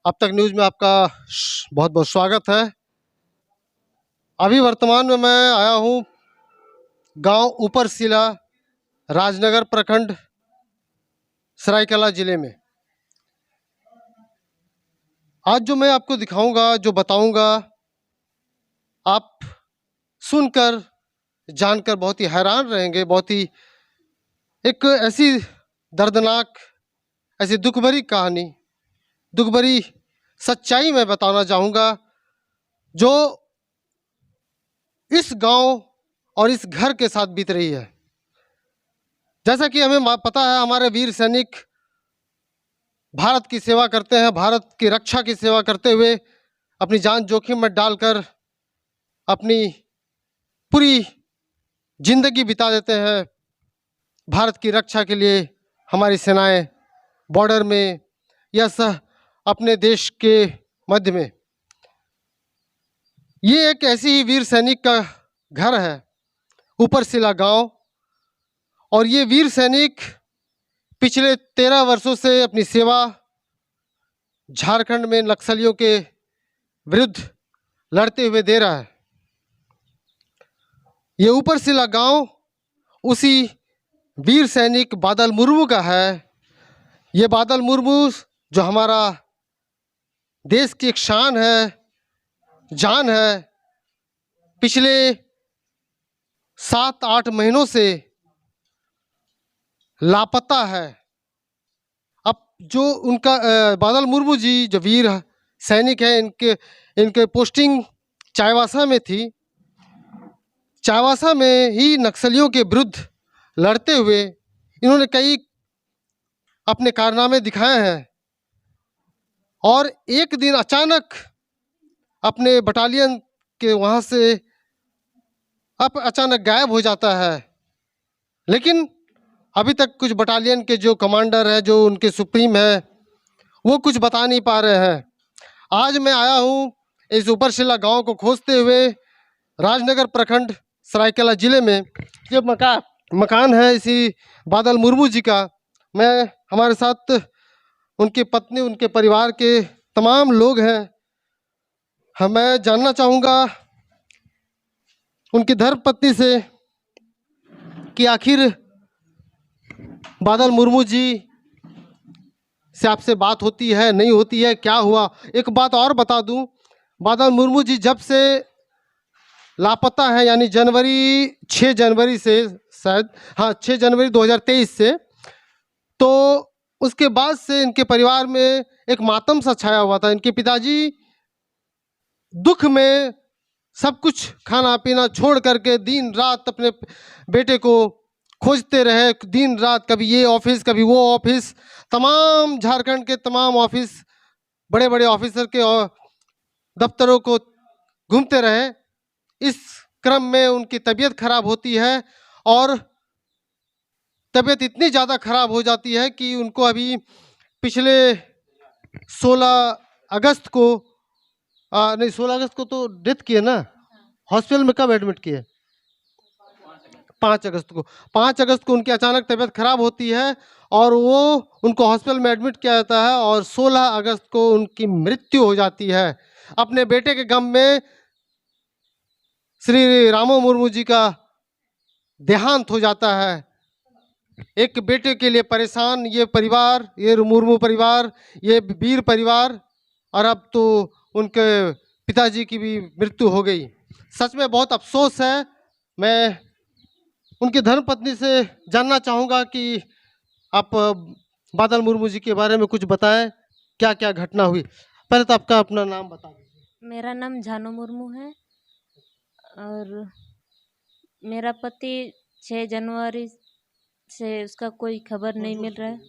अब तक न्यूज़ में आपका बहुत बहुत स्वागत है। अभी वर्तमान में मैं आया हूँ गांव ऊपरसिला, राजनगर प्रखंड, सरायकेला जिले में। आज जो मैं आपको दिखाऊंगा, जो बताऊंगा, आप सुनकर जानकर बहुत ही हैरान रहेंगे। बहुत ही एक ऐसी दर्दनाक, ऐसी दुख भरी कहानी, दुख भरी सच्चाई मैं बताना चाहूँगा, जो इस गांव और इस घर के साथ बीत रही है। जैसा कि हमें पता है, हमारे वीर सैनिक भारत की सेवा करते हैं, भारत की रक्षा की सेवा करते हुए अपनी जान जोखिम में डालकर अपनी पूरी जिंदगी बिता देते हैं भारत की रक्षा के लिए। हमारी सेनाएं बॉर्डर में या अपने देश के मध्य में। ये एक ऐसी ही वीर सैनिक का घर है, ऊपरसिला गांव। और ये वीर सैनिक पिछले 13 वर्षों से अपनी सेवा झारखंड में नक्सलियों के विरुद्ध लड़ते हुए दे रहा है। ये ऊपरसिला गांव उसी वीर सैनिक बादल मुर्मू का है। ये बादल मुर्मू जो हमारा देश की एक शान है, जान है, पिछले 7-8 महीनों से लापता है। अब जो उनका बादल मुर्मू जी जो वीर सैनिक है, इनके पोस्टिंग चाईबासा में थी। चाईबासा में ही नक्सलियों के विरुद्ध लड़ते हुए इन्होंने कई अपने कारनामे दिखाए हैं। और एक दिन अचानक अपने बटालियन के वहाँ से अचानक गायब हो जाता है। लेकिन अभी तक कुछ बटालियन के जो कमांडर है, जो उनके सुप्रीम है, वो कुछ बता नहीं पा रहे हैं। आज मैं आया हूँ इस ऊपरसिला गांव को खोजते हुए, राजनगर प्रखंड, सरायकेला जिले में। जो मकान है इसी बादल मुर्मू जी का। मैं हमारे साथ उनकी पत्नी, उनके परिवार के तमाम लोग हैं। मैं जानना चाहूँगा उनकी धर्मपत्नी से कि आखिर बादल मुर्मू जी से आपसे बात होती है, नहीं होती है, क्या हुआ। एक बात और बता दूं, बादल मुर्मू जी जब से लापता है, यानी 6 जनवरी से, शायद, हाँ, 6 जनवरी 2023 से, तो उसके बाद से इनके परिवार में एक मातम सा छाया हुआ था। इनके पिताजी दुख में सब कुछ खाना पीना छोड़ करके दिन रात अपने बेटे को खोजते रहे। दिन रात, कभी ये ऑफिस, कभी वो ऑफिस, तमाम झारखंड के तमाम ऑफिस, बड़े बड़े ऑफिसर के दफ्तरों को घूमते रहे। इस क्रम में उनकी तबीयत खराब होती है और तबीयत इतनी ज़्यादा खराब हो जाती है कि उनको अभी पिछले 16 अगस्त को नहीं, 16 अगस्त को तो डेथ किए ना। हॉस्पिटल में कब एडमिट किए? 5 अगस्त को। 5 अगस्त को उनकी अचानक तबीयत खराब होती है और वो उनको हॉस्पिटल में एडमिट किया जाता है और 16 अगस्त को उनकी मृत्यु हो जाती है। अपने बेटे के गम में श्री रामो मुर्मू जी का देहांत हो जाता है। एक बेटे के लिए परेशान ये परिवार, ये मुर्मू परिवार, ये वीर परिवार, और अब तो उनके पिताजी की भी मृत्यु हो गई। सच में बहुत अफसोस है। मैं उनकी धर्मपत्नी से जानना चाहूँगा कि आप बादल मुर्मू जी के बारे में कुछ बताएं, क्या क्या घटना हुई। पहले तो आपका अपना नाम बता दीजिए। मेरा नाम झानो मुर्मू है और मेरा पति 6 जनवरी से उसका कोई खबर नहीं मिल रहा है।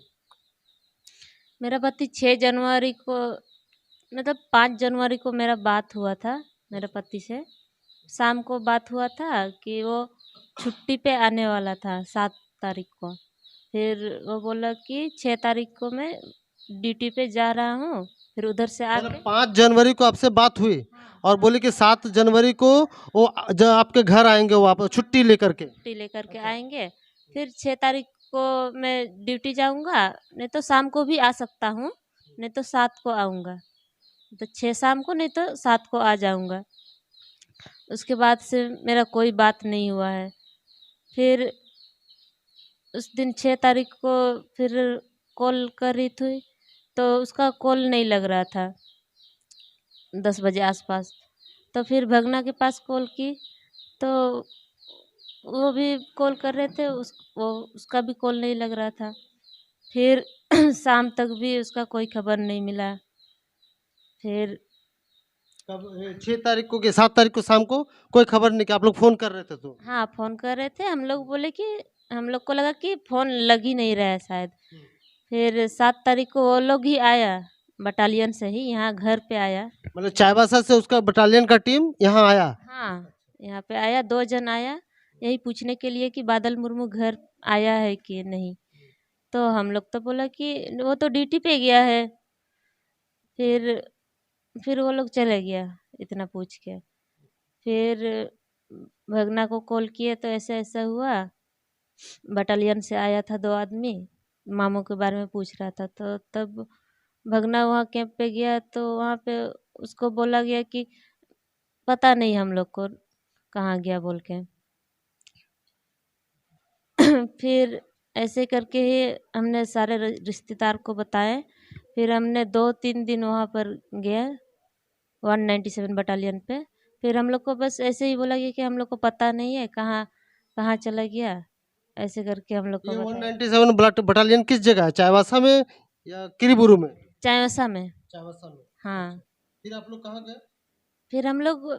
मेरा पति 6 जनवरी को, मतलब 5 जनवरी को मेरा बात हुआ था मेरे पति से। शाम को बात हुआ था कि वो छुट्टी पे आने वाला था 7 तारीख को। फिर वो बोला कि 6 तारीख को मैं ड्यूटी पे जा रहा हूँ। फिर उधर से आके 5 जनवरी को आपसे बात हुई और बोले कि 7 जनवरी को वो जब आपके घर आएंगे, वो आप छुट्टी लेकर के आएंगे। फिर 6 तारीख को मैं ड्यूटी जाऊंगा, नहीं तो शाम को भी आ सकता हूँ, नहीं तो 7 को आऊँगा। तो 6 शाम को नहीं तो 7 को आ जाऊँगा। उसके बाद से मेरा कोई बात नहीं हुआ है। फिर उस दिन 6 तारीख को फिर कॉल कर रही थी तो उसका कॉल नहीं लग रहा था 10 बजे आसपास। तो फिर भगना के पास कॉल की तो वो भी कॉल कर रहे थे, उसका भी कॉल नहीं लग रहा था। फिर शाम तक भी उसका कोई खबर नहीं मिला। फिर कब 6 तारीख को कि 7 तारीख को शाम को कोई खबर नहीं कि आप लोग फ़ोन कर रहे थे तो? हाँ, फ़ोन कर रहे थे। हम लोग बोले कि हम लोग को लगा कि फ़ोन लग ही नहीं रहा है शायद। फिर 7 तारीख को वो लोग ही आया, बटालियन से ही यहाँ घर पे आया। मतलब चाईबासा से उसका बटालियन का टीम यहाँ आया? हाँ, यहाँ पे आया, 2 जन आया, यही पूछने के लिए कि बादल मुर्मू घर आया है कि नहीं। तो हम लोग तो बोला कि वो तो ड्यूटी पे गया है। फिर वो लोग चले गया इतना पूछ के। फिर भगना को कॉल किए तो ऐसा-ऐसा हुआ, बटालियन से आया था 2 आदमी, मामू के बारे में पूछ रहा था। तो तब भगना वहाँ कैंप पे गया तो वहाँ पे उसको बोला गया कि पता नहीं हम लोग को कहाँ गया बोल के। फिर ऐसे करके ही हमने सारे रिश्तेदार को बताए। फिर हमने 2-3 दिन वहाँ पर गए 197 बटालियन पे। फिर हम लोग को बस ऐसे ही बोला गया कि हम लोग को पता नहीं है कहाँ कहाँ चला गया, ऐसे करके हम लोग को ये बताया। 197 बटालियन किस जगह है? चाईबासा में या किरीबुरू में? चायोसा में। चाईबासा में। हाँ, फिर आप लोग कहाँ गए? फिर हम लोग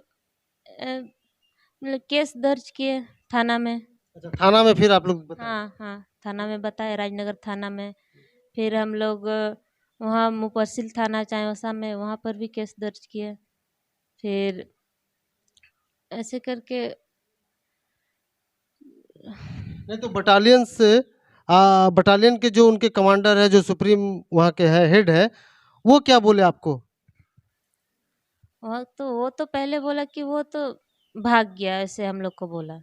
मतलब केस दर्ज किए थाना में। अच्छा, थाना में फिर आप लोग बताए? हाँ, हाँ, थाना में बताए, राजनगर थाना में। फिर हम लोग वहाँ मुफस्सिल थाना चाईबासा में, वहाँ पर भी केस दर्ज किए। फिर ऐसे करके नहीं तो बटालियन से बटालियन के जो उनके कमांडर है, जो सुप्रीम वहाँ के है, हेड है, वो क्या बोले आपको? वो तो पहले बोला कि वो तो भाग गया, ऐसे हम लोग को बोला।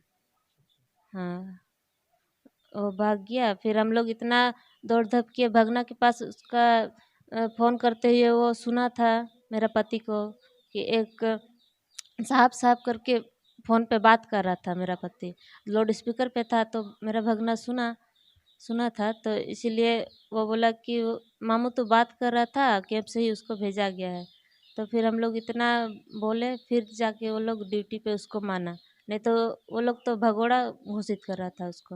हाँ, वो भाग गया। फिर हम लोग इतना दौड़-धप किए भगना के पास, उसका फ़ोन करते हुए वो सुना था मेरा पति को कि एक साहब करके फ़ोन पे बात कर रहा था मेरा पति। लाउड स्पीकर पे था तो मेरा भगना सुना था तो इसीलिए वो बोला कि मामू तो बात कर रहा था, कैब से ही उसको भेजा गया है। तो फिर हम लोग इतना बोले, फिर जाके वो लोग ड्यूटी पे उसको माना, नहीं तो वो लोग तो भगोड़ा घोषित कर रहा था उसको।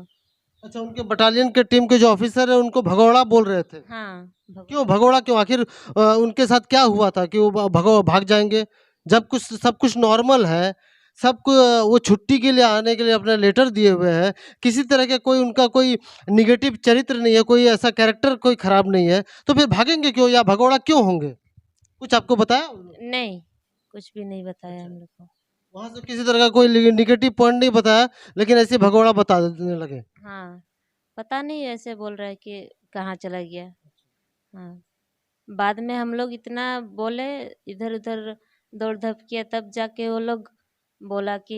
अच्छा, उनके बटालियन के टीम के जो ऑफिसर है उनको भगौड़ा बोल रहे थे? हाँ, क्यों भगौड़ा क्यों? आखिर उनके साथ क्या हुआ था कि वो भाग जाएंगे? जब कुछ सब कुछ नॉर्मल है, सबको वो छुट्टी के लिए आने के लिए अपना लेटर दिए हुए हैं, किसी तरह के कोई उनका कोई नेगेटिव चरित्र नहीं है, कोई ऐसा कैरेक्टर कोई खराब नहीं है, तो फिर भागेंगे क्यों या भगौड़ा क्यों होंगे? कुछ आपको बताया उन्होंने? नहीं, कुछ भी नहीं बताया अच्छा, हम लोग को। वहाँ से किसी तरह का कोई नेगेटिव पॉइंट नहीं बताया, लेकिन ऐसे भगौड़ा बता देने लगे। हाँ, पता नहीं ऐसे बोल रहा है कि कहाँ चला गया। हाँ, बाद में हम लोग इतना बोले, इधर-उधर दौड़-धप किया, तब जाके वो लोग बोला कि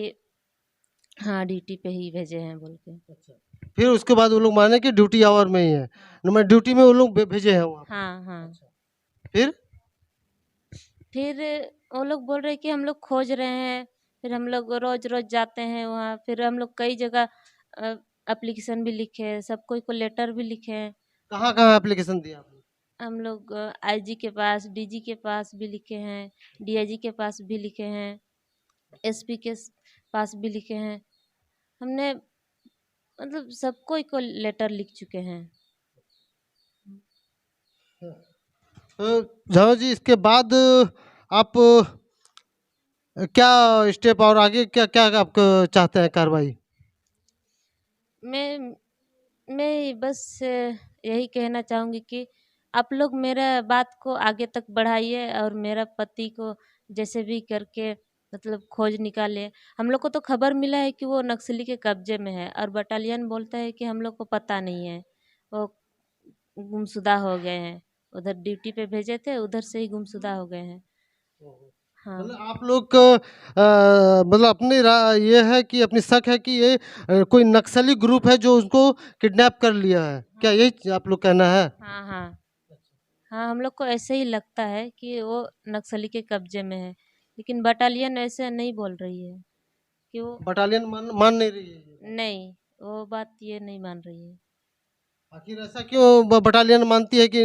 हाँ, ड्यूटी पे ही भेजे हैं बोल के। फिर उसके बाद वो लोग माने कि ड्यूटी आवर में ही है, मैं ड्यूटी में वो लोग भेजे हैं वहाँ पे। हाँ, हाँ। फिर फिर वो लोग बोल रहे कि हम लोग खोज रहे हैं। फिर हम लोग रोज़-रोज़ जाते हैं वहाँ। फिर हम लोग कई जगह एप्लीकेशन भी लिखे हैं, सब कोई को लेटर भी लिखे हैं। कहाँ कहाँ एप्लीकेशन दिया आपने? हम लोग आईजी के पास, डीजी के पास भी लिखे हैं, डीआईजी के पास भी लिखे हैं, एसपी के पास भी लिखे हैं। हमने मतलब सब कोई को लेटर लिख चुके हैं। झावा जी, इसके बाद आप क्या स्टेप और आगे क्या क्या आप चाहते हैं कार्रवाई? मैं बस यही कहना चाहूँगी कि आप लोग मेरा बात को आगे तक बढ़ाइए और मेरा पति को जैसे भी करके मतलब खोज निकालिए। हम लोग को तो खबर मिला है कि वो नक्सली के कब्जे में है और बटालियन बोलता है कि हम लोग को पता नहीं है, वो गुमशुदा हो गए हैं। उधर ड्यूटी पे भेजे थे, उधर से ही गुमशुदा हो गए हैं। हाँ, मतलब आप लोग का मतलब अपनी ये है कि अपनी शक है कि ये कोई नक्सली ग्रुप है जो उसको किडनैप कर लिया है, क्या यही आप लोग कहना है? हाँ, हाँ। हाँ, हम लोग को ऐसे ही लगता है कि वो नक्सली के कब्जे में है, लेकिन बटालियन ऐसे नहीं बोल रही है कि वो बटालियन मान मान नहीं रही है ये बात। नहीं, वो बात ये नहीं मान रही है। आखिर ऐसा क्यों बटालियन मानती है कि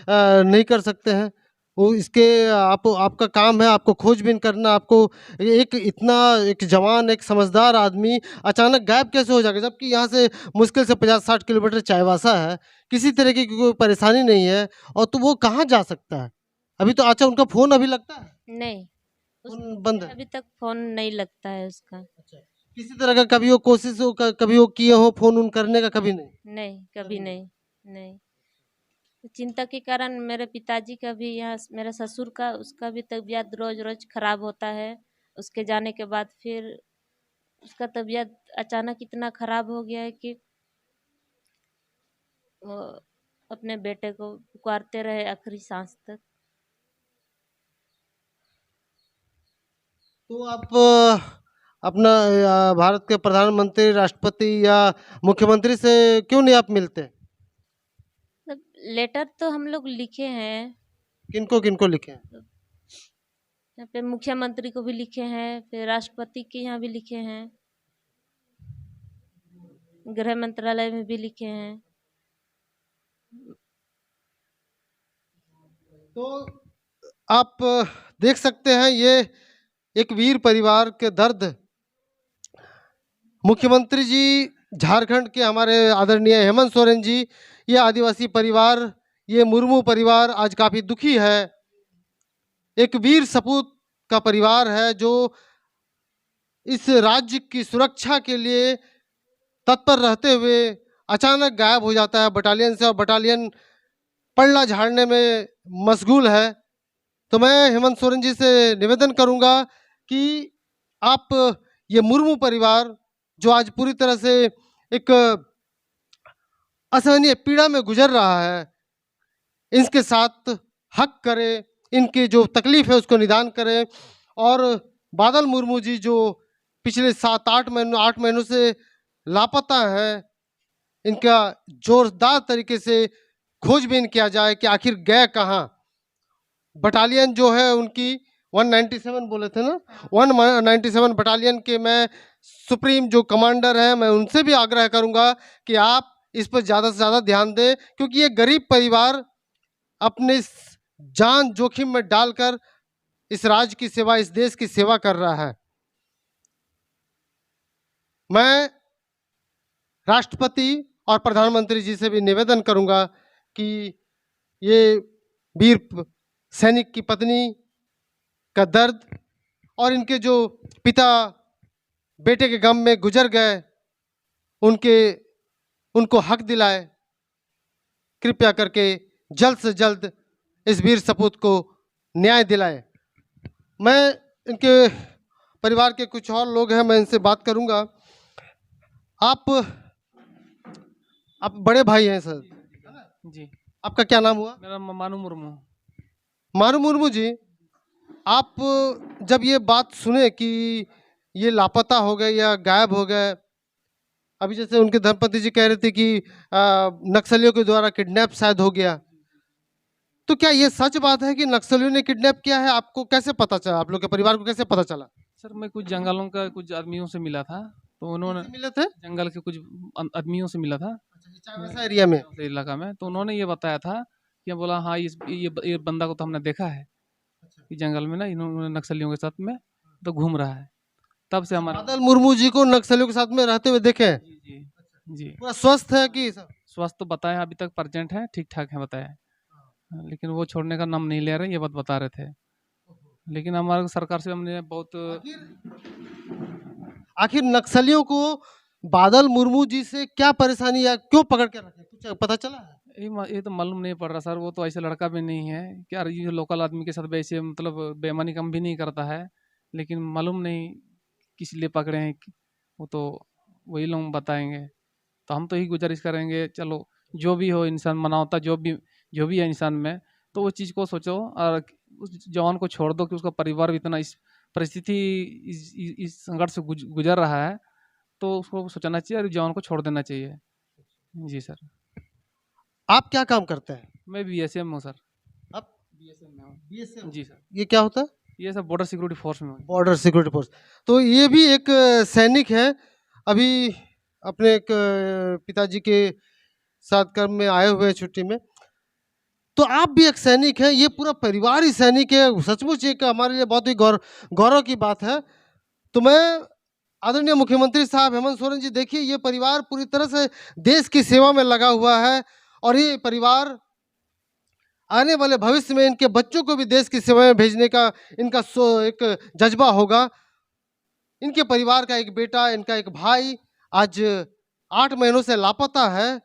नहीं कर सकते हैं वो? इसके आपका काम है, आपको खोजबीन करना। आपको एक इतना एक जवान, एक समझदार आदमी अचानक गायब कैसे हो जाएगा, जबकि यहाँ से मुश्किल से 50-60 किलोमीटर चाईबासा है, किसी तरह की कोई परेशानी नहीं है, और तो वो कहाँ जा सकता है? अभी तो अच्छा, उनका फोन अभी लगता है? नहीं, फोन बंद है? अभी तक फ़ोन नहीं लगता है उसका। अच्छा, किसी तरह का कभी वो कोशिश हो, कभी वो किए हो फोन उन करने का? कभी नहीं? नहीं, कभी कभी नहीं। नहीं, नहीं। तो चिंता के कारण मेरे पिताजी का भी, यहाँ मेरे ससुर का, उसका भी तबीयत रोज-रोज खराब होता है। उसके जाने के बाद फिर उसका तबीयत अचानक इतना खराब हो गया है कि वो अपने बेटे को पुकारते रहे आखिरी सांस तक। तो आप अपना भारत के प्रधानमंत्री, राष्ट्रपति या मुख्यमंत्री से क्यों नहीं आप मिलते? मतलब लेटर तो हम लोग लिखे हैं, किनको किनको लिखे हैं? यहाँ पे मुख्यमंत्री को भी लिखे हैं, फिर राष्ट्रपति के यहाँ भी लिखे हैं, गृह मंत्रालय में भी लिखे हैं। तो आप देख सकते हैं, ये एक वीर परिवार के दर्द। मुख्यमंत्री जी झारखंड के हमारे आदरणीय हेमंत सोरेन जी, ये आदिवासी परिवार, ये मुर्मू परिवार आज काफ़ी दुखी है। एक वीर सपूत का परिवार है जो इस राज्य की सुरक्षा के लिए तत्पर रहते हुए अचानक गायब हो जाता है बटालियन से, और बटालियन पलड़ा झाड़ने में मशगूल है। तो मैं हेमंत सोरेन जी से निवेदन करूंगा कि आप ये मुर्मू परिवार जो आज पूरी तरह से एक असहनीय पीड़ा में गुजर रहा है, इनके साथ हक करें, इनकी जो तकलीफ है उसको निदान करें। और बादल मुर्मू जी जो पिछले 7-8 महीनों से लापता हैं, इनका जोरदार तरीके से खोजबीन किया जाए कि आखिर गए कहाँ। बटालियन जो है उनकी 197 बोले थे ना, 197 बटालियन के मैं सुप्रीम जो कमांडर हैं, मैं उनसे भी आग्रह करूंगा कि आप इस पर ज़्यादा से ज़्यादा ध्यान दें, क्योंकि ये गरीब परिवार अपने इस जान जोखिम में डालकर इस राज्य की सेवा, इस देश की सेवा कर रहा है। मैं राष्ट्रपति और प्रधानमंत्री जी से भी निवेदन करूंगा कि ये वीर सैनिक की पत्नी का दर्द और इनके जो पिता बेटे के गम में गुजर गए, उनके उनको हक दिलाए। कृपया करके जल्द से जल्द इस वीर सपूत को न्याय दिलाए। मैं इनके परिवार के कुछ और लोग हैं, मैं इनसे बात करूंगा। आप बड़े भाई हैं सर? जी, आपका क्या नाम हुआ? मेरा मानू मुर्मू। मारू मुर्मू जी, आप जब ये बात सुने कि ये लापता हो गए या गायब हो गए, अभी जैसे उनके धर्मपति जी कह रहे थे कि नक्सलियों के द्वारा किडनैप शायद हो गया, तो क्या ये सच बात है कि नक्सलियों ने किडनैप किया है? आपको कैसे पता चला? आप लोग के परिवार को कैसे पता चला? सर, मैं कुछ जंगलों का कुछ आदमियों से मिला था, तो उन्होंने किससे मिले थे? जंगल के कुछ आदमियों से मिला था चाईबासा एरिया में? उस इलाका में, तो उन्होंने ये बताया था कि बोला हाँ, ये बंदा को तो हमने देखा है कि जंगल में ना इन्होंने नक्सलियों के साथ में तो घूम रहा है। तब से हमारा बादल मुर्मू जी को नक्सलियों के साथ में रहते हुए देखे हैं? जी जी जी, पूरा स्वस्थ है कि स्वास्थ्य तो बताया, अभी तक प्रेजेंट है, ठीक ठाक है बताया, लेकिन वो छोड़ने का नाम नहीं ले रहे, ये बात बता रहे थे। लेकिन हमारे सरकार से हमने बहुत आखिर नक्सलियों को बादल मुर्मू जी से क्या परेशानी या क्यों पकड़ के रखे, कुछ पता चला है? ये तो मालूम नहीं पड़ रहा सर, वो तो ऐसे लड़का भी नहीं है कि यार ये लोकल आदमी के साथ वैसे मतलब बेईमानी कम भी नहीं करता है, लेकिन मालूम नहीं किस लिए पकड़े हैं वो तो वही लोग बताएंगे। तो हम तो यही गुजारिश करेंगे, चलो जो भी हो, इंसान मानवता जो भी है इंसान में, तो वो चीज़ को सोचो और उस जवान को छोड़ दो कि उसका परिवार भी इतना इस परिस्थिति इस संघर्ष से गुजर रहा है, तो उसको सोचना चाहिए और जवान को छोड़ देना चाहिए। जी सर। आप क्या काम करते हैं? मैं BSM हूँ सर। बीएसएफ जी सर, ये क्या होता है? ये सब बॉर्डर सिक्योरिटी फोर्स में। Border security force. तो ये भी एक सैनिक है। अभी अपने एक पिताजी के साथ कर्म में आए हुए हैं छुट्टी में। तो आप भी एक सैनिक हैं, ये पूरा परिवार ही सैनिक है। सचमुच एक हमारे लिए बहुत ही गौरव की बात है। तो मैं आदरणीय मुख्यमंत्री साहब हेमंत सोरेन जी, देखिए ये परिवार पूरी तरह से देश की सेवा में लगा हुआ है और ये परिवार आने वाले भविष्य में इनके बच्चों को भी देश की सेवा में भेजने का इनका एक जज्बा होगा। इनके परिवार का एक बेटा, इनका एक भाई आज 8 महीनों से लापता है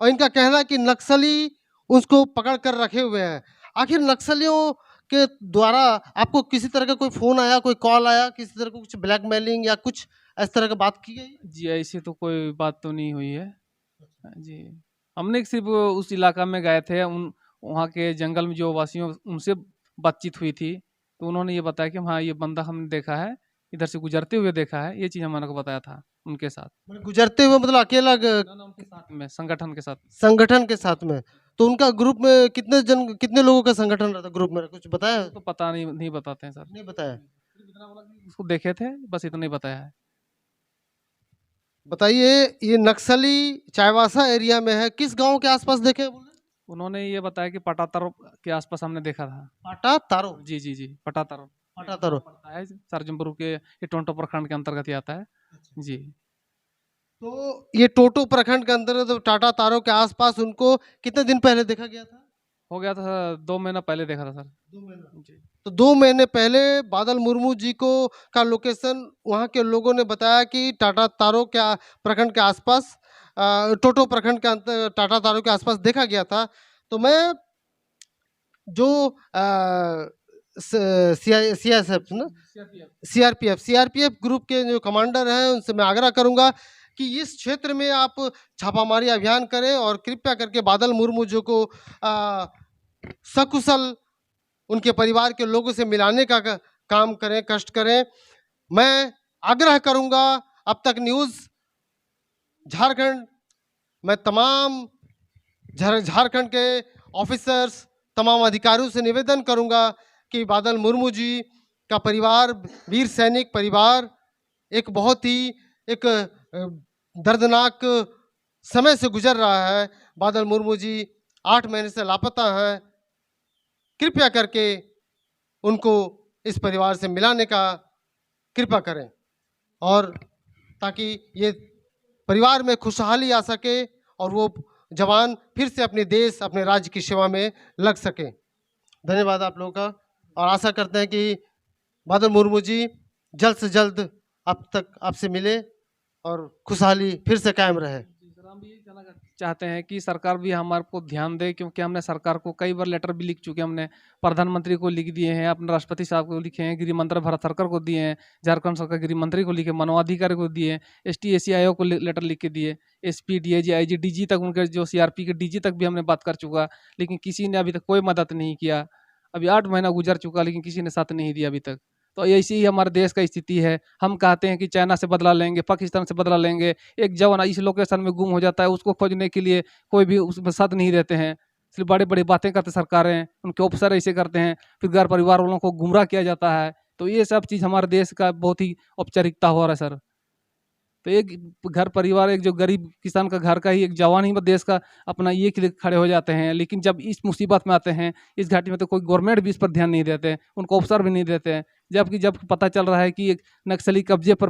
और इनका कहना है कि नक्सली उसको पकड़ कर रखे हुए हैं। आखिर नक्सलियों के द्वारा आपको किसी तरह का कोई फोन आया, कोई कॉल आया, किसी तरह का कुछ ब्लैकमेलिंग या कुछ इस तरह की बात की गई? जी, ऐसी तो कोई बात तो नहीं हुई है। जी, हमने सिर्फ उस इलाका में गए थे, उन वहाँ के जंगल में जो वासियों उनसे बातचीत हुई थी, तो उन्होंने ये बताया कि हाँ ये बंदा हमने देखा है, इधर से गुजरते हुए देखा है, ये चीज़ हमारे को बताया था उनके साथ। मतलब गुजरते हुए मतलब अकेला ना, ना, उनके साथ में, संगठन के साथ। संगठन के साथ में? तो उनका ग्रुप में कितने लोगों का संगठन रहता ग्रुप में, कुछ बताया? तो पता नहीं, नहीं बताते हैं सर। नहीं बताया। सिर्फ इतना बोला कि उसको देखे थे, बस इतना ही बताया है। बताइए, ये नक्सली चाईबासा एरिया में है, किस गांव के आसपास देखे हैं बोले? उन्होंने ये बताया कि पटातर के आसपास हमने देखा था। पाटा तारो। जी जी जी, पटातर पाटा तारो। पड़ता है, सरजमपुर के ये टोंटो प्रखंड के अंतर्गत ही आता है। जी, तो ये टोटो प्रखंड के अंतर्गत तो टाटा तारो के आसपास उनको कितने दिन पहले देखा गया था? हो गया था सर, 2 महीना पहले देखा था सर। 2 महीना। जी, तो 2 महीने पहले बादल मुर्मू जी को का लोकेशन वहाँ के लोगों ने बताया कि टाटा तारो के प्रखंड के आसपास, टोटो प्रखंड के अंतर टाटा तारो के आसपास देखा गया था। तो मैं जो सीआईएसएफ ना, सीआरपीएफ ग्रुप के जो कमांडर हैं उनसे मैं आग्रह करूंगा कि इस क्षेत्र में आप छापामारी अभियान करें और कृपया करके बादल मुर्मू जी को सकुशल उनके परिवार के लोगों से मिलाने का काम करें, कष्ट करें। मैं आग्रह करूंगा अब तक न्यूज़ झारखंड, मैं तमाम झारखंड के ऑफिसर्स, तमाम अधिकारियों से निवेदन करूंगा कि बादल मुर्मू जी का परिवार, वीर सैनिक परिवार, एक बहुत ही एक दर्दनाक समय से गुजर रहा है। बादल मुर्मू जी 8 महीने से लापता हैं। कृपया करके उनको इस परिवार से मिलाने का कृपा करें और ताकि ये परिवार में खुशहाली आ सके और वो जवान फिर से अपने देश, अपने राज्य की सेवा में लग सके। धन्यवाद आप लोगों का और आशा करते हैं कि बादल मुर्मू जी जल्द से जल्द अब तक आपसे मिले और खुशहाली फिर से कायम रहे। सर, हम ये कहना चाहते हैं कि सरकार भी हमारे को ध्यान दे, क्योंकि हमने सरकार को कई बार लेटर भी लिख चुके हैं। हमने प्रधानमंत्री को लिख दिए हैं, अपने राष्ट्रपति साहब को लिखे हैं, गृह मंत्री भारत सरकार को दिए हैं, झारखंड सरकार गृह मंत्री को लिखे, मानवाधिकारी को दिए, ST SC आयोग को लेटर लिख के दिए, SP DIG IG DG तक, उनके जो CRP के DG तक भी हमने बात कर चुका, लेकिन किसी ने अभी तक कोई मदद नहीं किया। अभी 8 महीना गुजर चुका लेकिन किसी ने साथ नहीं दिया अभी तक। तो ऐसी ही हमारे देश का स्थिति है। हम कहते हैं कि चाइना से बदला लेंगे, पाकिस्तान से बदला लेंगे, एक जवान इस लोकेशन में गुम हो जाता है, उसको खोजने के लिए कोई भी उसमें साथ नहीं देते हैं। सिर्फ बड़ी बड़ी बातें करते सरकारें, उनके ऑफिसर ऐसे करते हैं, फिर घर परिवार वालों को गुमराह किया जाता है। तो ये सब चीज़ हमारे देश का बहुत ही औपचारिकता हो रहा है सर। तो एक घर परिवार, एक जो गरीब किसान का घर का ही एक जवान ही देश का अपना ये के लिए खड़े हो जाते हैं। लेकिन जब इस मुसीबत में आते हैं, इस घाटी में, तो कोई गवर्नमेंट भी इस पर ध्यान नहीं देते हैं, उनको अवसर भी नहीं देते हैं। जबकि जब पता चल रहा है कि एक नक्सली कब्जे पर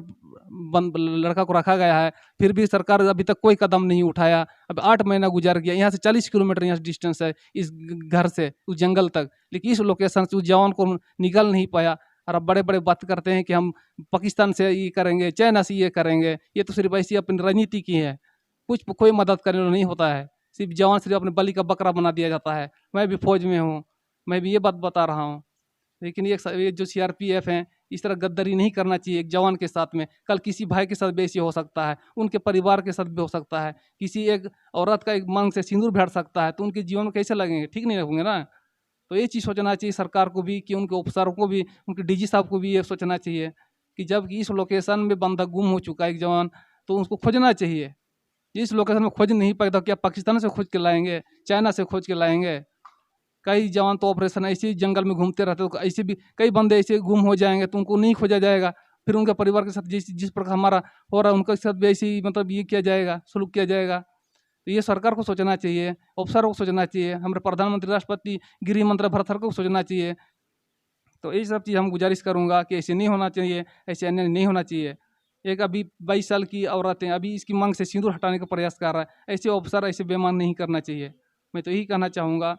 लड़का को रखा गया है, फिर भी सरकार अभी तक कोई कदम नहीं उठाया। अब 8 महीना गुजर गया, यहाँ से 40 किलोमीटर यहाँ से डिस्टेंस है इस घर से उस जंगल तक, लेकिन इस लोकेशन से उस जवान को निकल नहीं पाया। और अब बड़े बड़े बात करते हैं कि हम पाकिस्तान से ये करेंगे, चाइना से ये करेंगे। ये तो सिर्फ ऐसी अपनी राजनीति की है, कुछ कोई मदद करने वाला नहीं होता है। सिर्फ जवान सिर्फ अपने बलि का बकरा बना दिया जाता है। मैं भी फौज में हूँ, मैं भी ये बात बता रहा हूँ, लेकिन ये जो CRPF हैं, इस तरह गद्दारी नहीं करना चाहिए एक जवान के साथ में। कल किसी भाई के साथ भी ऐसे हो सकता है, उनके परिवार के साथ भी हो सकता है, किसी एक औरत का एक मांग से सिंदूर भेट सकता है, तो उनके जीवन में कैसे लगेंगे? ठीक नहीं लगेंगे ना। तो ये चीज़ सोचना चाहिए सरकार को भी, कि उनके अफसरों को भी, उनके DG साहब को भी ये सोचना चाहिए कि जब इस लोकेशन में बंदा गुम हो चुका है एक जवान, तो उसको खोजना चाहिए। इस लोकेशन में खोज नहीं पाए तो क्या पाकिस्तान से खोज के लाएंगे, चाइना से खोज के लाएंगे? कई जवान तो ऑपरेशन ऐसे ही जंगल में घूमते रहते, तो ऐसे भी कई बंदे ऐसे गुम हो जाएंगे तो उनको नहीं खोजा जाएगा। फिर उनके परिवार के साथ जिस प्रकार हमारा हो रहा है उनके साथ भी ऐसे ही मतलब ये किया जाएगा, सलूक किया जाएगा। तो ये सरकार को सोचना चाहिए, अफसरों को सोचना चाहिए, हमारे प्रधानमंत्री, राष्ट्रपति, गृह मंत्री, भारत सरकार को सोचना चाहिए। तो ये सब चीज़ हम गुजारिश करूँगा कि ऐसे नहीं होना चाहिए, ऐसे अन्याय नहीं होना चाहिए। एक अभी 22 साल की औरत है, अभी इसकी मांग से सिंदूर हटाने का प्रयास कर रहा है, ऐसे अफसर ऐसे बेईमान नहीं करना चाहिए। मैं तो यही कहना चाहूँगा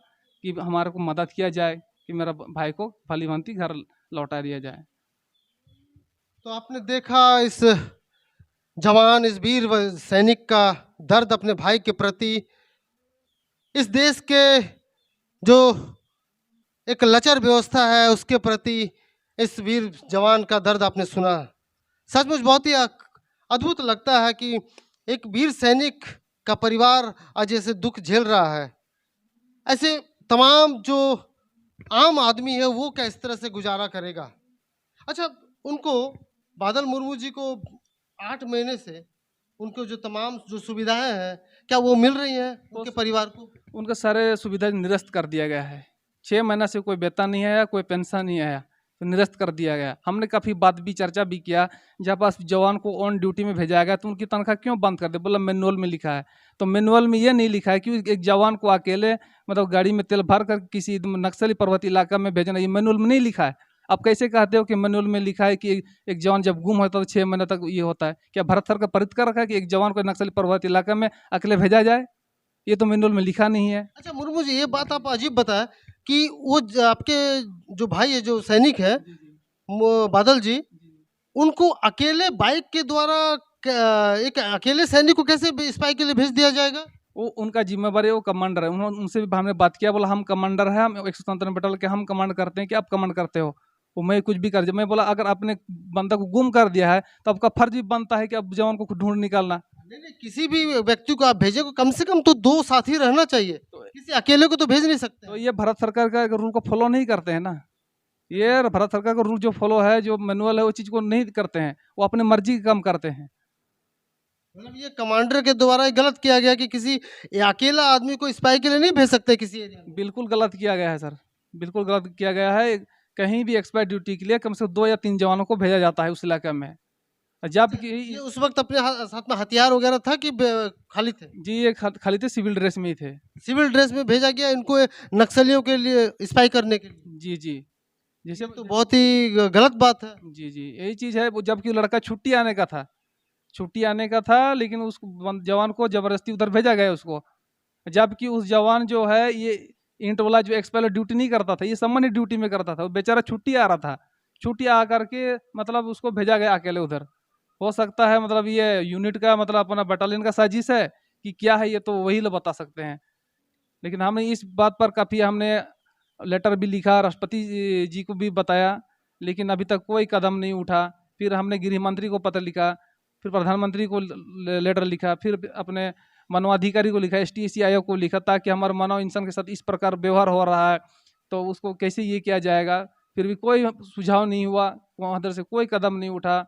कि हमारे को मदद किया जाए कि मेरा भाई को भली भांति घर लौटा दिया जाए। तो आपने देखा इस जवान, इस वीर सैनिक का दर्द अपने भाई के प्रति, इस देश के जो एक लचर व्यवस्था है उसके प्रति इस वीर जवान का दर्द आपने सुना। सचमुच बहुत ही अद्भुत लगता है कि एक वीर सैनिक का परिवार आज ऐसे दुख झेल रहा है। ऐसे तमाम जो आम आदमी है वो क्या इस तरह से गुजारा करेगा। अच्छा, उनको बादल मुर्मू जी को 8 महीने से उनको जो तमाम जो सुविधाएं हैं क्या वो मिल रही हैं उनके परिवार को? उनका सारे सुविधा निरस्त कर दिया गया है। 6 महीना से कोई वेतन नहीं आया, कोई पेंशन नहीं आया, तो निरस्त कर दिया गया। हमने काफ़ी बात भी चर्चा भी किया, जब पास जवान को ऑन ड्यूटी में भेजा गया तो उनकी तनख्वाह क्यों बंद कर दे, बोला मैनुअल में लिखा है। तो मैनुअल में ये नहीं लिखा है कि एक जवान को अकेले मतलब गाड़ी में तेल भर कर किसी नक्सली पर्वत इलाका में भेजना, ये मैनुअल में नहीं लिखा है। आप कैसे कहते हो कि मैनुअल में लिखा है कि एक जवान जब गुम होता है तो 6 महीने तक ये होता है? क्या भारत सरकार प्रेरित कर रखा है कि एक जवान को नक्सली पर्वत इलाका में अकेले भेजा जाए? ये तो मैनुअल में लिखा नहीं है। अच्छा मुर्मू जी, ये बात आप अजीब बताया कि वो आपके जो भाई है, जो सैनिक है बादल जी, उनको अकेले बाइक के द्वारा एक अकेले सैनिक को कैसे स्पाई के लिए भेज दिया जाएगा? वो उनका जिम्मेवारी है, वो कमांडर है। उनसे भी हमने बात किया, बोला हम कमांडर है, हम 197 बटालियन के हम कमांड करते हैं कि आप कमांड करते हो। वो मैं कुछ भी कर, मैं बोला अगर आपने बंदा को गुम कर दिया है तो आपका फर्ज भी बनता है कि आप जवान को ढूंढ निकालना। नहीं, किसी भी व्यक्ति को आप भेजे को कम से कम तो 2 साथी रहना चाहिए, किसी अकेले को तो भेज नहीं सकते। तो ये भारत सरकार का रूल को फॉलो नहीं करते हैं ना। ये भारत सरकार का रूल जो फॉलो है, जो मैनुअल है, वो चीज़ को नहीं करते हैं, वो अपने मर्जी का काम करते हैं। मतलब ये कमांडर के द्वारा गलत किया गया कि किसी अकेला आदमी को स्पाई के लिए नहीं भेज सकते किसी एरिया में। बिल्कुल गलत किया गया है सर, बिल्कुल गलत किया गया है। कहीं भी एक्सपायर ड्यूटी के लिए कम से कम 2 या 3 जवानों को भेजा जाता है उस इलाके में, जबकि ये उस वक्त अपने साथ में हथियार वगैरह था कि खाली थे? जी ये खाली थे, सिविल ड्रेस में ही थे। सिविल ड्रेस में भेजा गया इनको नक्सलियों के लिए स्पाई करने के लिए। जी जी, जैसे तो बहुत ही गलत बात है। जी जी, यही चीज़ है। वो जबकि लड़का छुट्टी आने का था, छुट्टी आने का था, लेकिन उस जवान को जबरदस्ती उधर भेजा गया उसको। जबकि उस जवान जो है ये इंट वाला जो एक्सपायर ड्यूटी नहीं करता था, ये सामान्य ड्यूटी में करता था। वो बेचारा छुट्टी आ रहा था, छुट्टी आ करके मतलब उसको भेजा गया अकेले उधर। हो सकता है मतलब ये यूनिट का मतलब अपना बटालियन का साजिश है कि क्या है, ये तो वही लोग बता सकते हैं। लेकिन हमने इस बात पर काफ़ी हमने लेटर भी लिखा, राष्ट्रपति जी को भी बताया, लेकिन अभी तक कोई कदम नहीं उठा। फिर हमने गृह मंत्री को पत्र लिखा, फिर प्रधानमंत्री को लेटर लिखा, फिर अपने मानवाधिकारी को लिखा, STAC आयोग को लिखा, ताकि हमारे मानव इंसान के साथ इस प्रकार व्यवहार हो रहा है तो उसको कैसे ये किया जाएगा। फिर भी कोई सुझाव नहीं हुआ, वहाँ उधर से कोई कदम नहीं उठा।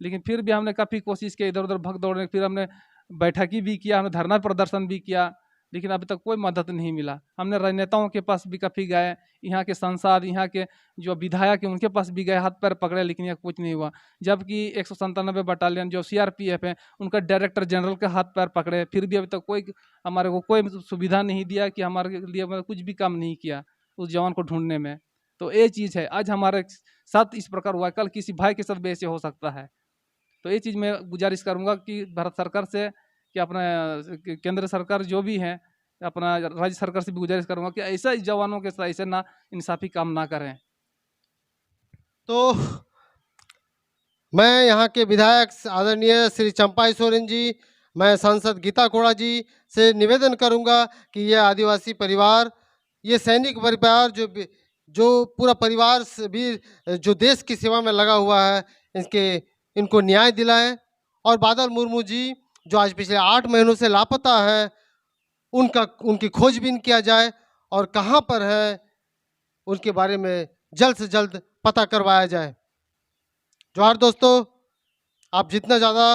लेकिन फिर भी हमने काफ़ी कोशिश की, इधर उधर भग दौड़ने, फिर हमने बैठकी भी किया, हमने धरना प्रदर्शन भी किया, लेकिन अभी तक कोई मदद नहीं मिला। हमने राजनेताओं के पास भी काफ़ी गए, यहाँ के सांसद, यहाँ के जो विधायक हैं उनके पास भी गए, हाथ पैर पकड़े, लेकिन यहाँ कुछ नहीं हुआ। जबकि 197 बटालियन जो CRPF है उनका डायरेक्टर जनरल के हाथ पैर पकड़े, फिर भी अभी तक कोई हमारे को कोई सुविधा नहीं दिया कि हमारे लिए कुछ भी काम नहीं किया उस जवान को ढूंढने में। तो ये चीज़ है, आज हमारे साथ इस प्रकार हुआ, कल किसी भाई के साथ भी ऐसे हो सकता है। तो ये चीज़ मैं गुजारिश करूँगा कि भारत सरकार से, कि अपना केंद्र सरकार जो भी है, अपना राज्य सरकार से भी गुजारिश करूँगा कि ऐसा जवानों के साथ ऐसे ना इंसाफी काम ना करें। तो मैं यहाँ के विधायक आदरणीय श्री चंपाई सोरेन जी, मैं सांसद गीता कोड़ा जी से निवेदन करूँगा कि ये आदिवासी परिवार, ये सैनिक परिवार जो पूरा परिवार भी जो देश की सेवा में लगा हुआ है, इनको न्याय दिलाएं। और बादल मुर्मू जी जो आज पिछले 8 महीनों से लापता है, उनकी खोजबीन किया जाए और कहाँ पर है उनके बारे में जल्द से जल्द पता करवाया जाए। जोहार दोस्तों, आप जितना ज़्यादा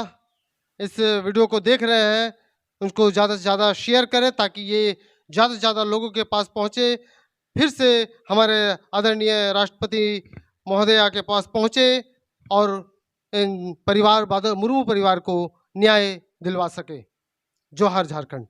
इस वीडियो को देख रहे हैं उसको ज़्यादा से ज़्यादा शेयर करें ताकि ये ज़्यादा से ज़्यादा लोगों के पास पहुँचे। फिर से हमारे आदरणीय राष्ट्रपति महोदया के पास पहुंचे और इन परिवार बादल मुर्मू परिवार को न्याय दिलवा सके। जोहार झारखंड।